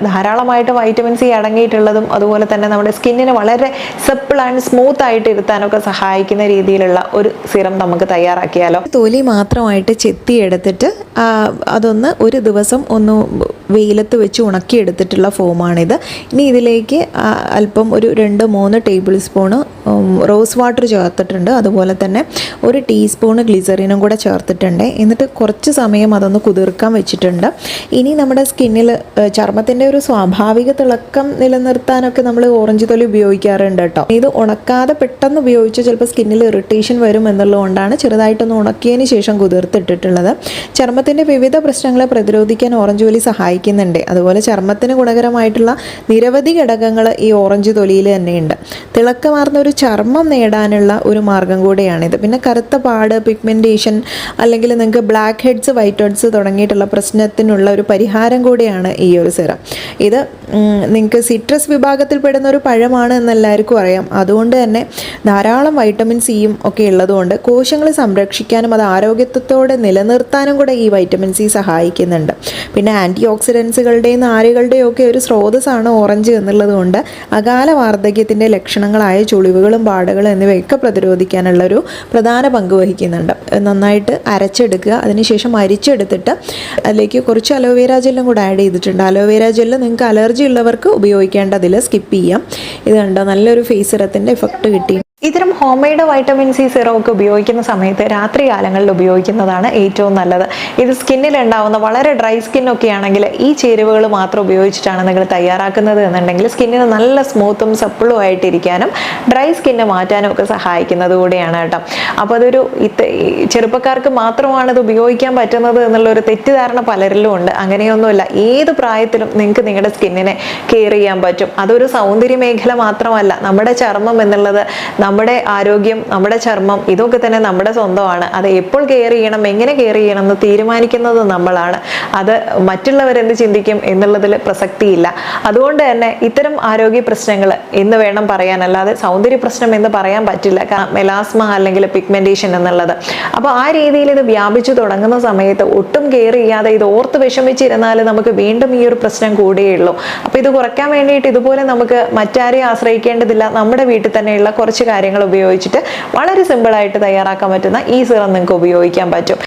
ധാരാളമായിട്ട് vitamin C അടങ്ങിയിട്ടുള്ളതും അതുപോലെ തന്നെ നമ്മുടെ സ്കിന്നിനെ വളരെ സിമ്പിൾ ആൻഡ് സ്മൂത്ത് ആയിട്ട് ഇരുത്താനൊക്കെ സഹായിക്കുന്ന രീതിയിലുള്ള ഒരു സിറം നമുക്ക് തയ്യാറാക്കിയാലോ. തൊലി മാത്രമായിട്ട് ചെത്തിയെടുത്തിട്ട് അതൊന്ന് ഒരു ദിവസം ഒന്ന് വെയിലത്ത് വെച്ച് ഉണക്കിയെടുത്തിട്ടുള്ള ഫോമാണിത്. ഇനി ഇതിലേക്ക് അല്പം ഒരു 2-3 ടേബിൾ സ്പൂണ് റോസ് വാട്ടർ ചേർത്തിട്ടുണ്ട്. അതുപോലെ തന്നെ 1 ടീസ്പൂണ് ഗ്ലിസറിനും കൂടെ ചേർത്തിട്ടുണ്ട്. എന്നിട്ട് കുറച്ച് സമയം അതൊന്ന് കുതിർക്കാൻ വെച്ചിട്ടുണ്ട്. ഇനി നമ്മുടെ സ്കിന്നിൽ ചർമ്മത്തിൻ്റെ ഒരു സ്വാഭാവിക തിളക്കം നിലനിർത്താനൊക്കെ നമ്മൾ ഓറഞ്ച് തൊലി ഉപയോഗിക്കാറുണ്ട് കേട്ടോ. ഇത് ഉണക്കാതെ പെട്ടെന്ന് ഉപയോഗിച്ച് ചിലപ്പോൾ സ്കിന്നിൽ ഇറിറ്റേഷൻ വരും എന്നുള്ളതുകൊണ്ടാണ് ചെറുതായിട്ടൊന്ന് ഉണക്കിയതിന് ശേഷം കുതിർത്തിട്ടിട്ടുള്ളത്. ചർമ്മത്തിൻ്റെ വിവിധ പ്രശ്നങ്ങളെ പ്രതിരോധിക്കാൻ ഓറഞ്ച് തൊലി സഹായിക്കുന്നുണ്ട്. അതുപോലെ ചർമ്മത്തിന് ഗുണകരമായിട്ടുള്ള നിരവധി ഘടകങ്ങൾ ഈ ഓറഞ്ച് തൊലിയിൽ തന്നെയുണ്ട്. തിളക്കമാർന്ന ഒരു ചർമ്മം നേടാനുള്ള ഒരു മാർഗം കൂടെയാണിത്. പിന്നെ കറുത്ത പാട്, പിഗ്മെൻറ്റേഷൻ അല്ലെങ്കിൽ നിങ്ങൾക്ക് ബ്ലാക്ക് ഹെഡ്സ്, വൈറ്റ് ഹെഡ്സ് തുടങ്ങിയിട്ടുള്ള പ്രശ്നത്തിനുള്ള ഒരു പരിഹാരം കൂടിയാണ് ഈ ഒരു സിറം. ഇത് നിങ്ങൾക്ക് സിട്രസ് വിഭാഗത്തിൽപ്പെടുന്ന ഒരു പഴമാണ് എന്നെല്ലാവർക്കും അറിയാം. അതുകൊണ്ട് തന്നെ ധാരാളം വൈറ്റമിൻ സിയും ഒക്കെ ഉള്ളതുകൊണ്ട് കോശങ്ങളെ സംരക്ഷിക്കാനും അത് ആരോഗ്യത്തോടെ നിലനിർത്താനും കൂടെ ഈ വൈറ്റമിൻ സി സഹായിക്കുന്നുണ്ട്. പിന്നെ ആൻറ്റി ഓക്സിഡൻസുകളുടെയും നാരുകളുടെയും ഒക്കെ ഒരു സ്രോതസ്സാണ് ഓറഞ്ച് എന്നുള്ളത് കൊണ്ട് അകാല വാർദ്ധക്യത്തിൻ്റെ ലക്ഷണങ്ങളായ ചുളിവുകളും പാടുകളും എന്നിവയൊക്കെ പ്രതിരോധിക്കാനുള്ളൊരു പ്രധാന പങ്ക് വഹിക്കുന്നുണ്ട്. നന്നായിട്ട് അരച്ചെടുക്കുക. അതിനുശേഷം അരിച്ചെടുത്തിട്ട് അതിലേക്ക് കുറച്ച് അലോവേര ജെല്ലും കൂടെ ആഡ് ചെയ്തിട്ടുണ്ട്. അലോവേര ജെല്ല് നിങ്ങൾക്ക് അലർജി ഉള്ളവർക്ക് ഉപയോഗിക്കേണ്ടതിൽ സ്കിപ്പ് ചെയ്യാം. ഇത് കണ്ടോ, നല്ലൊരു ഫേസ് സിറത്തിൻ്റെ എഫക്റ്റ് കിട്ടി. ഇത്തരം home made vitamin C serum ഒക്കെ ഉപയോഗിക്കുന്ന സമയത്ത് രാത്രി കാലങ്ങളിൽ ഉപയോഗിക്കുന്നതാണ് ഏറ്റവും നല്ലത്. ഇത് സ്കിന്നിൽ ഉണ്ടാവുന്ന വളരെ ഡ്രൈ സ്കിന്നൊക്കെ ആണെങ്കിൽ ഈ ചേരുവകൾ മാത്രം ഉപയോഗിച്ചിട്ടാണ് നിങ്ങൾ തയ്യാറാക്കുന്നത് എന്നുണ്ടെങ്കിൽ സ്കിന്നിന് നല്ല സ്മൂത്തും സപ്പിളും ആയിട്ടിരിക്കാനും ഡ്രൈ സ്കിന്ന് മാറ്റാനും ഒക്കെ സഹായിക്കുന്നത് കൂടിയാണ് കേട്ടോ. അപ്പോൾ അതൊരു ചെറുപ്പക്കാർക്ക് മാത്രമാണ് ഇത് ഉപയോഗിക്കാൻ പറ്റുന്നത് എന്നുള്ളൊരു തെറ്റിദ്ധാരണ പലരിലും ഉണ്ട്. അങ്ങനെയൊന്നുമില്ല. ഏത് പ്രായത്തിലും നിങ്ങൾക്ക് നിങ്ങളുടെ സ്കിന്നിനെ കെയർ ചെയ്യാൻ പറ്റും. അതൊരു സൗന്ദര്യ മേഖല മാത്രമല്ല. നമ്മുടെ ചർമ്മം എന്നുള്ളത്, നമ്മുടെ ആരോഗ്യം, നമ്മുടെ ചർമ്മം, ഇതൊക്കെ തന്നെ നമ്മുടെ സ്വന്തമാണ്. അത് എപ്പോൾ കെയർ ചെയ്യണം, എങ്ങനെ കെയർ ചെയ്യണം എന്ന് തീരുമാനിക്കുന്നത് നമ്മളാണ്. അത് മറ്റുള്ളവരെന്ത് ചിന്തിക്കും എന്നുള്ളതിൽ പ്രസക്തിയില്ല. അതുകൊണ്ട് തന്നെ ഇത്തരം ആരോഗ്യ പ്രശ്നങ്ങൾ എന്ന് വേണം പറയാൻ, അല്ലാതെ സൗന്ദര്യ പ്രശ്നം എന്ന് പറയാൻ പറ്റില്ല. മെലാസ്മ അല്ലെങ്കിൽ പിഗ്മെന്റേഷൻ എന്നുള്ളത്. അപ്പോൾ ആ രീതിയിൽ ഇത് വ്യാപിച്ചു തുടങ്ങുന്ന സമയത്ത് ഒട്ടും കെയർ ചെയ്യാതെ ഇത് ഓർത്ത് വിഷമിച്ചിരുന്നാൽ നമുക്ക് വീണ്ടും ഈ ഒരു പ്രശ്നം കൂടുകയുള്ളൂ. അപ്പോൾ ഇത് കുറയ്ക്കാൻ വേണ്ടിയിട്ട് ഇതുപോലെ നമുക്ക് മറ്റാരെയും ആശ്രയിക്കേണ്ടതില്ല. നമ്മുടെ വീട്ടിൽ തന്നെയുള്ള കുറച്ച് കാര്യങ്ങൾ ഉപയോഗിച്ചിട്ട് വളരെ സിമ്പിളായിട്ട് തയ്യാറാക്കാൻ പറ്റുന്ന ഈ സിറം നിങ്ങൾക്ക് ഉപയോഗിക്കാൻ പറ്റും.